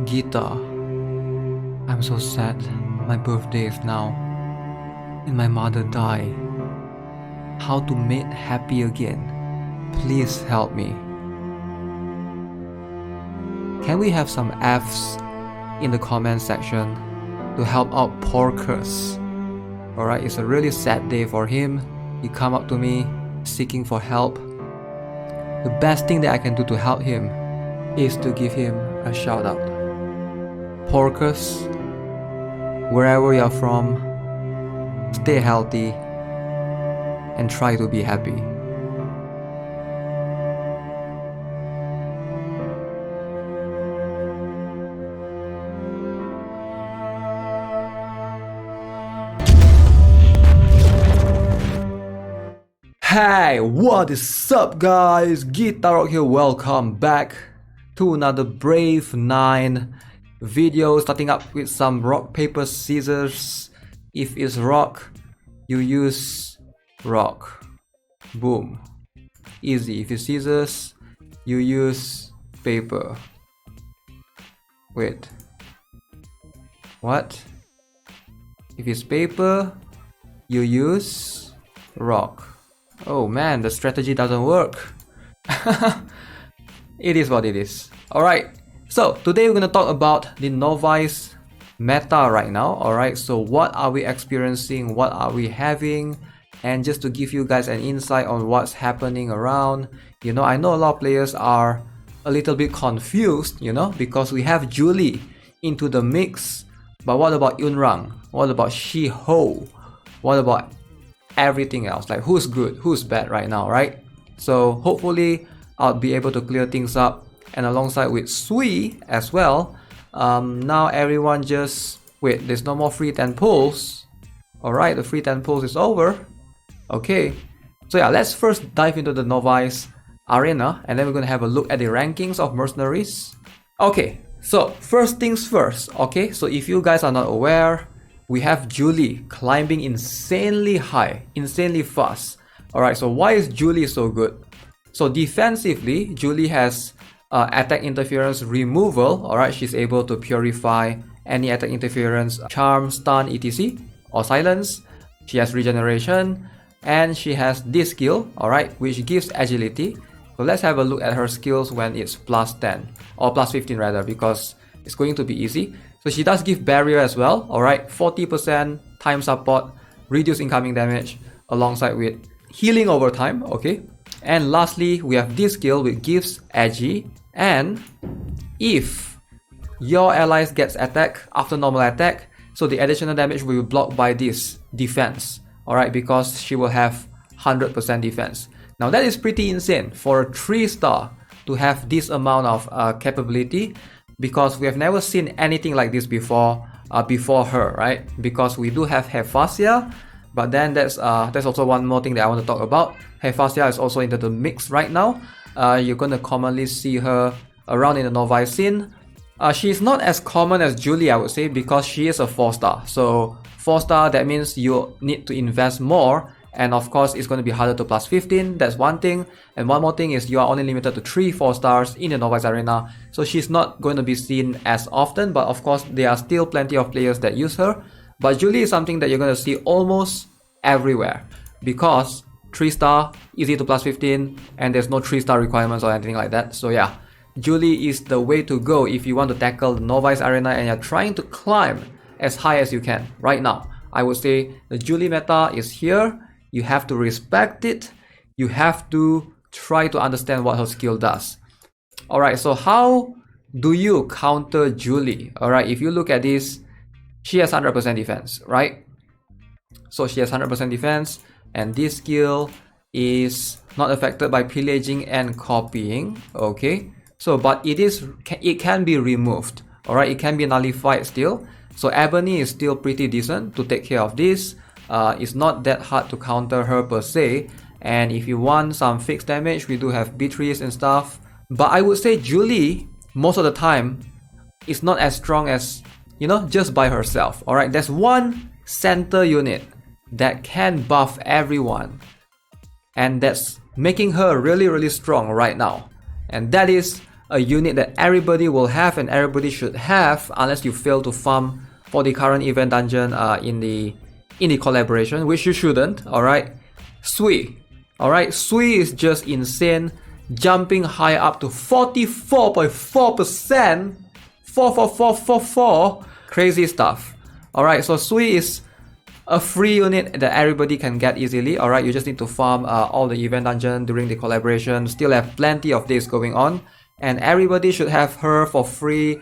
Gita, I'm so sad. My birthday is now, and my mother died. How to make happy again? Please help me. Can we have some F's in the comment section to help out Porkuz? Alright, it's a really sad day for him. He come up to me seeking for help. The best thing that I can do to help him is to give him a shout out. Porkuz, wherever you're from, stay healthy and try to be happy. Hey, what is up guys? Gita here, welcome back to another Brave 9 video, starting up with some rock, paper, scissors. If it's rock, you use rock. Boom. Easy. If it's scissors, you use paper. Wait. What? If it's paper, you use rock. Oh man, the strategy doesn't work. It is what it is. Alright, so today we're going to talk about the novice meta right now. Alright, so what are we experiencing, what are we having, and just to give you guys an insight on what's happening around. You know, I know a lot of players are a little bit confused, you know, because we have Julie into the mix, but what about Yunrang? What about Shi-Ho? What about everything else? Like, who's good, who's bad right now, right? So hopefully I'll be able to clear things up, and alongside with Sui as well. Now everyone just wait, there's no more free 10 pulls. Alright, the free 10 pulls is over. Okay, so yeah, let's first dive into the novice arena, and then we're gonna have a look at the rankings of mercenaries. Okay, so first things first. Okay, so if you guys are not aware, we have Julie climbing insanely high, insanely fast. Alright, so why is Julie so good? So defensively, Julie has attack interference removal. Alright, she's able to purify any attack interference, charm, stun, etc. or silence. She has regeneration, and she has this skill, alright, which gives agility. So let's have a look at her skills when it's plus 10 or plus 15 rather, because it's going to be easy. So she does give barrier as well, alright, 40% time support, reduce incoming damage, alongside with healing over time, okay. And lastly, we have this skill which gives agi, and if your allies gets attacked after normal attack, so the additional damage will be blocked by this defense, alright, because she will have 100% defense. Now that is pretty insane for a 3-star to have this amount of capability, because we have never seen anything like this before her, right? Because we do have Hephaestus, but then that's also one more thing that I want to talk about. Hephaestus is also into the mix right now. You're gonna commonly see her around in the novice scene. She's not as common as Julie, I would say, because she is a 4-star. So 4-star, that means you need to invest more. And of course, it's going to be harder to plus 15. That's one thing. And one more thing is you are only limited to 3 4-stars in the novice arena. So she's not going to be seen as often. But of course, there are still plenty of players that use her. But Julie is something that you're going to see almost everywhere, because 3-star, easy to plus 15, and there's no 3-star requirements or anything like that. So yeah, Julie is the way to go if you want to tackle the novice arena and you're trying to climb as high as you can right now. I would say the Julie meta is here. You have to respect it. You have to try to understand what her skill does. Alright, so how do you counter Julie? Alright, if you look at this, she has 100% defense, right? So she has 100% defense, and this skill is not affected by pillaging and copying. Okay, so but it can be removed. Alright, it can be nullified still. So Ebony is still pretty decent to take care of this. It's not that hard to counter her per se. And if you want some fixed damage, we do have Beatrice and stuff. But I would say Julie, most of the time, is not as strong as, you know, just by herself. Alright, there's one center unit that can buff everyone, and that's making her really strong right now, and that is a unit that everybody will have and everybody should have, unless you fail to farm for the current event dungeon in the collaboration, which you shouldn't. All right, Sui. All right, Sui is just insane, jumping high up to 44.4%. 44444, crazy stuff. All right, so Sui is a free unit that everybody can get easily. All right, you just need to farm all the event dungeon during the collaboration. Still have plenty of this going on, and everybody should have her for free.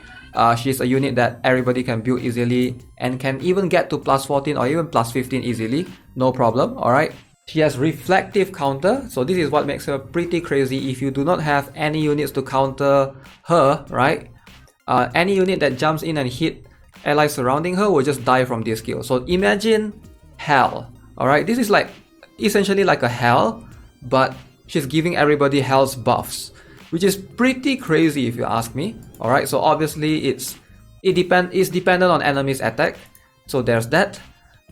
She's a unit that everybody can build easily and can even get to plus 14 or even plus 15 easily, no problem. All right, she has reflective counter, so this is what makes her pretty crazy. If you do not have any units to counter her, right, any unit that jumps in and hit allies surrounding her will just die from this skill. So imagine hell. Alright, this is like essentially like a hell, but she's giving everybody hell's buffs, which is pretty crazy if you ask me. Alright, so obviously it's dependent on enemies' attack. So there's that.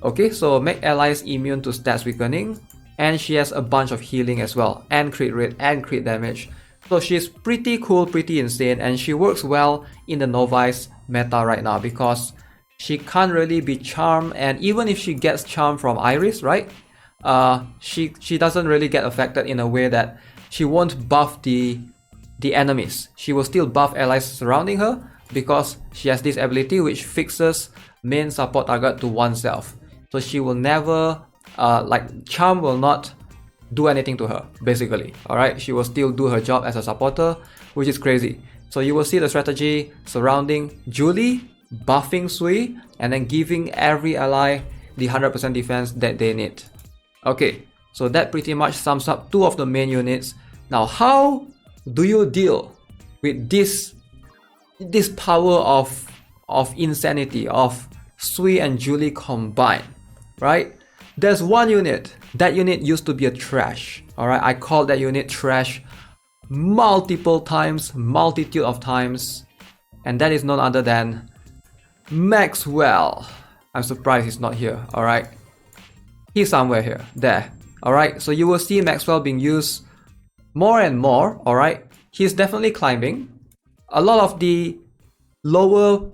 Okay, so make allies immune to stats weakening, and she has a bunch of healing as well, and crit rate and crit damage. So she's pretty cool, pretty insane, and she works well in the Novice meta right now because she can't really be charmed, and even if she gets charmed from Iris, right, she doesn't really get affected in a way that she won't buff the enemies. She will still buff allies surrounding her because she has this ability which fixes main support target to oneself. So she will never, like, charm will not do anything to her, basically. Alright, she will still do her job as a supporter, which is crazy. So you will see the strategy surrounding Julie, buffing Sui, and then giving every ally the 100% defense that they need. Okay, so that pretty much sums up two of the main units. Now, how do you deal with this power of insanity of Sui and Julie combined, right? There's one unit. That unit used to be a trash. Alright, I called that unit trash multiple times, multitude of times, and that is none other than Maxwell. I'm surprised he's not here. Alright, he's somewhere here. There. Alright, so you will see Maxwell being used more and more. Alright, he's definitely climbing. A lot of the lower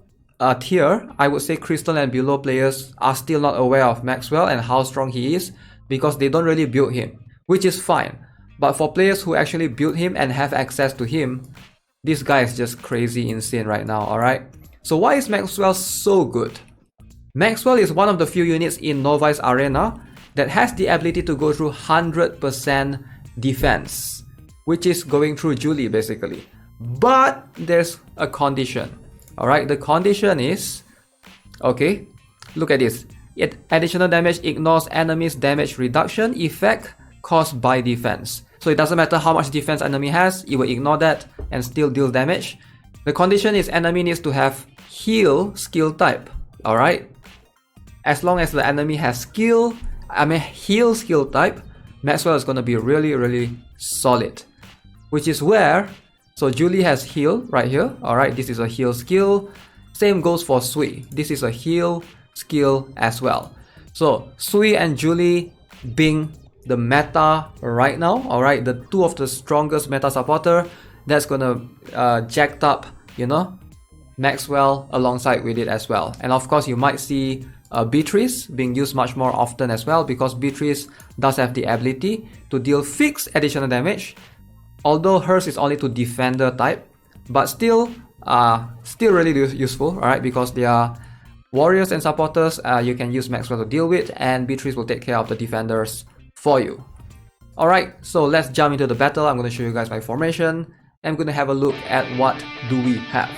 tier, I would say Crystal and below players, are still not aware of Maxwell and how strong he is because they don't really build him, which is fine. But for players who actually build him and have access to him, this guy is just crazy insane right now. Alright, so why is Maxwell so good? Maxwell is one of the few units in Novice Arena that has the ability to go through 100% defense, which is going through Julie basically. But there's a condition. Alright, the condition is, okay, look at this. Additional damage ignores enemy's damage reduction effect caused by defense. So it doesn't matter how much defense enemy has, it will ignore that and still deal damage. The condition is enemy needs to have heal skill type. Alright, as long as the enemy has heal skill type, Maxwell is going to be really, really solid. Which is where, so Julie has heal right here. Alright, this is a heal skill. Same goes for Sui. This is a heal skill as well. So Sui and Julie being the meta right now. Alright, the two of the strongest meta supporter, that's gonna jacked up, you know, Maxwell alongside with it as well. And of course you might see Beatrice being used much more often as well, because Beatrice does have the ability to deal fixed additional damage, although hers is only to defender type, but still really useful, alright, because they are warriors and supporters. You can use Maxwell to deal with, and Beatrice will take care of the defenders for you. Alright, so let's jump into the battle. I'm going to show you guys my formation. I'm going to have a look at what do we have.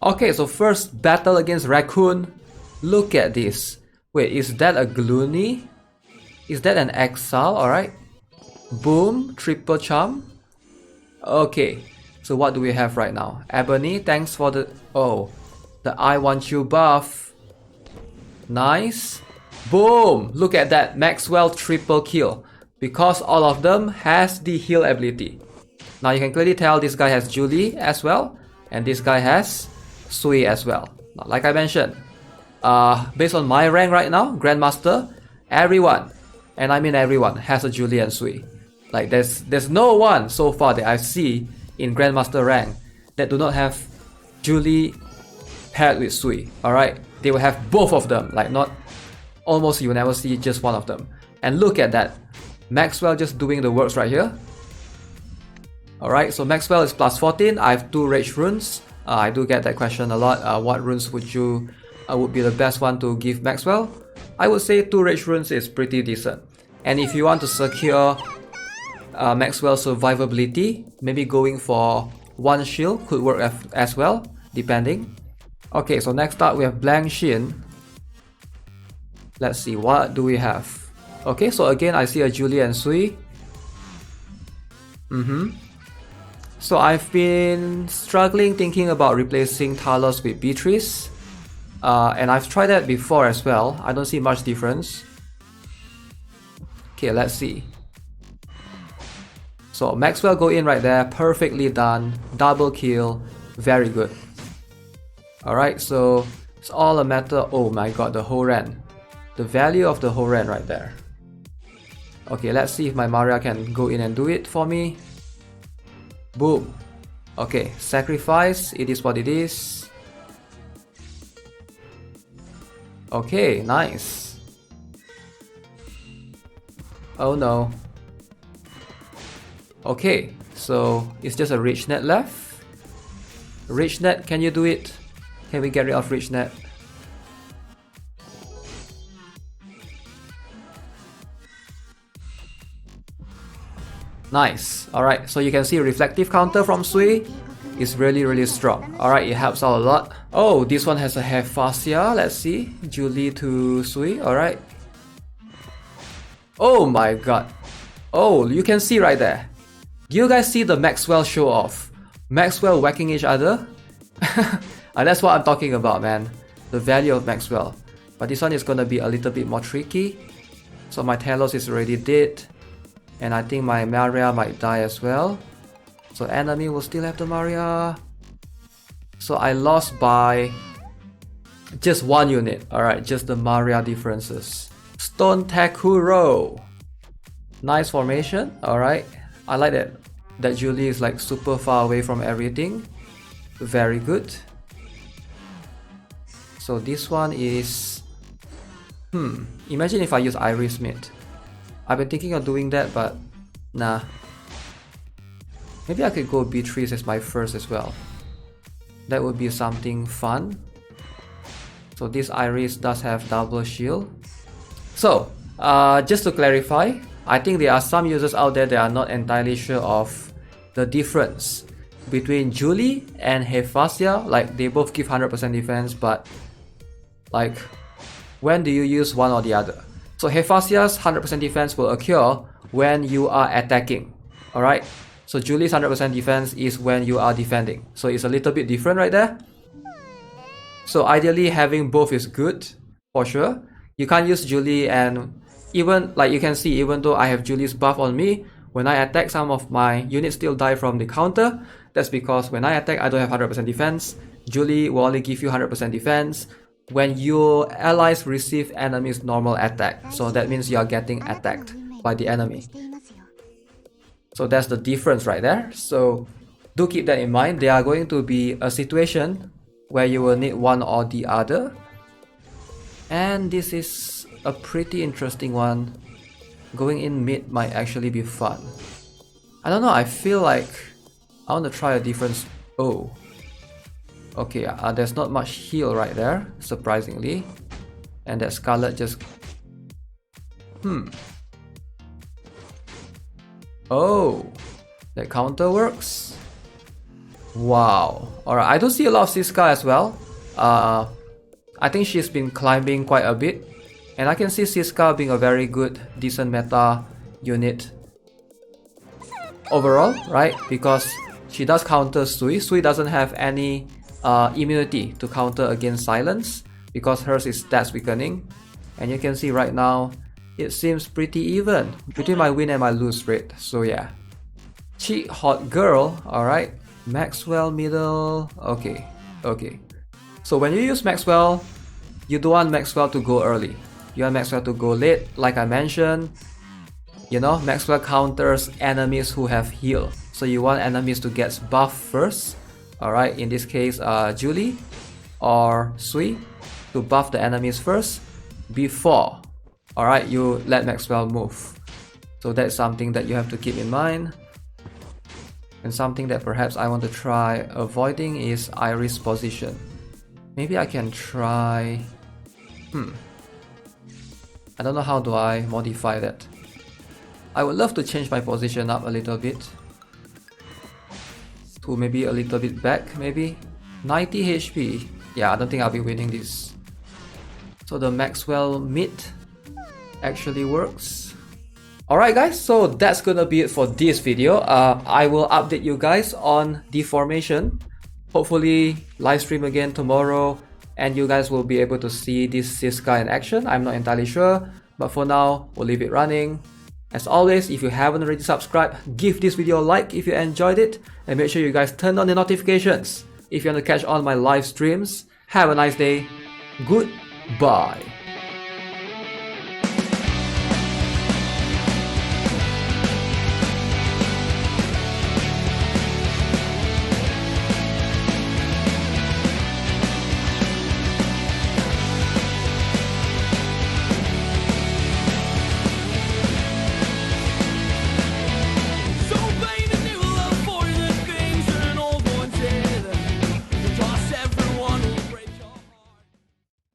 Okay, so first battle against Raccoon. Look at this. Wait, is that a Gloony? Is that an Exile? Alright. Boom, triple charm. Okay, so what do we have right now? Ebony, thanks for the... Oh, the I want you buff. Nice. Boom, look at that. Maxwell triple kill. Because all of them has the heal ability. Now you can clearly tell this guy has Julie as well. And this guy has Sui as well. Now, like I mentioned, based on my rank right now, Grandmaster, everyone, and I mean everyone, has a Julie and Sui. Like there's no one so far that I see in Grandmaster rank that do not have Julie paired with Sui. Alright, they will have both of them. Like not almost, you will never see just one of them. And look at that, Maxwell just doing the works right here. Alright, so Maxwell is plus 14. I have 2 rage runes. I do get that question a lot. What runes would be the best one to give Maxwell? I would say 2 rage runes is pretty decent. And if you want to secure Maxwell's survivability, maybe going for 1 shield could work as well, depending. Okay, so next up we have Blank Shin. Let's see, what do we have? Okay, so again I see a Julie and Sui. So I've been struggling thinking about replacing Talos with Beatrice. And I've tried that before as well. I don't see much difference. Okay, let's see. So Maxwell go in right there, perfectly done, double kill, very good. Alright, so it's all a matter, oh my god, the Horan. The value of the Horan right there. Okay, let's see if my Maria can go in and do it for me. Boom. Okay, sacrifice, it is what it is. Okay, nice. Oh no. Okay, so it's just a rich net left. Rich net, can you do it? Can we get rid of rich net? Nice. Alright, so you can see reflective counter from Sui is really strong. Alright, it helps out a lot. Oh, this one has a Hephaestus. Let's see. Julie to Sui. Alright. Oh my god. Oh, you can see right there. Do you guys see the Maxwell show off? Maxwell whacking each other? And that's what I'm talking about, man. The value of Maxwell. But this one is gonna be a little bit more tricky. So my Talos is already dead. And I think my Maria might die as well. So enemy will still have the Maria. So I lost by just 1 unit. Alright, just the Maria differences. Stone Takuro. Nice formation. Alright. I like that Julie is like super far away from everything. Very good. So this one is... Imagine if I use Iris Mid. I've been thinking of doing that, but nah. Maybe I could go Beatrice as my first as well. That would be something fun. So this Iris does have double shield. So, just to clarify, I think there are some users out there that are not entirely sure of the difference between Julie and Hephaestus. Like, they both give 100% defense, but like, when do you use one or the other? So Hephaestus' 100% defense will occur when you are attacking. Alright? So Julie's 100% defense is when you are defending. So it's a little bit different right there. So ideally having both is good, for sure. You can't use Julie and even, like you can see, even though I have Julie's buff on me, when I attack, some of my units still die from the counter. That's because when I attack, I don't have 100% defense. Julie will only give you 100% defense when your allies receive enemy's normal attack. So that means you are getting attacked by the enemy. So that's the difference right there. So do keep that in mind. There are going to be a situation where you will need one or the other. And this is a pretty interesting one. Going in mid might actually be fun. I don't know, I feel like I want to try a different... Oh. Okay, there's not much heal right there, surprisingly. And that Scarlet just... Oh, that counter works. Wow. Alright, I do see a lot of Siska as well. I think she's been climbing quite a bit. And I can see Siska being a very good, decent meta unit overall, right? Because she does counter Sui. Sui doesn't have any immunity to counter against silence because hers is stats weakening. And you can see right now, it seems pretty even between my win and my lose rate. So yeah. Cheat hot girl, alright. Maxwell middle, okay. So when you use Maxwell, you don't want Maxwell to go early. You want Maxwell to go late, like I mentioned. You know, Maxwell counters enemies who have heal. So you want enemies to get buff first. Alright, in this case, Julie or Sui to buff the enemies first before, alright, you let Maxwell move. So that's something that you have to keep in mind. And something that perhaps I want to try avoiding is Iris position. Maybe I can try... I don't know how do I modify that. I would love to change my position up a little bit. To maybe a little bit back, maybe. 90 HP. Yeah, I don't think I'll be winning this. So the Maxwell mid actually works. Alright guys, so that's gonna be it for this video. I will update you guys on the formation. Hopefully live stream again tomorrow and you guys will be able to see this Siska in action. I'm not entirely sure, but for now, we'll leave it running. As always, if you haven't already subscribed, give this video a like if you enjoyed it, and make sure you guys turn on the notifications if you want to catch all my live streams. Have a nice day. Goodbye.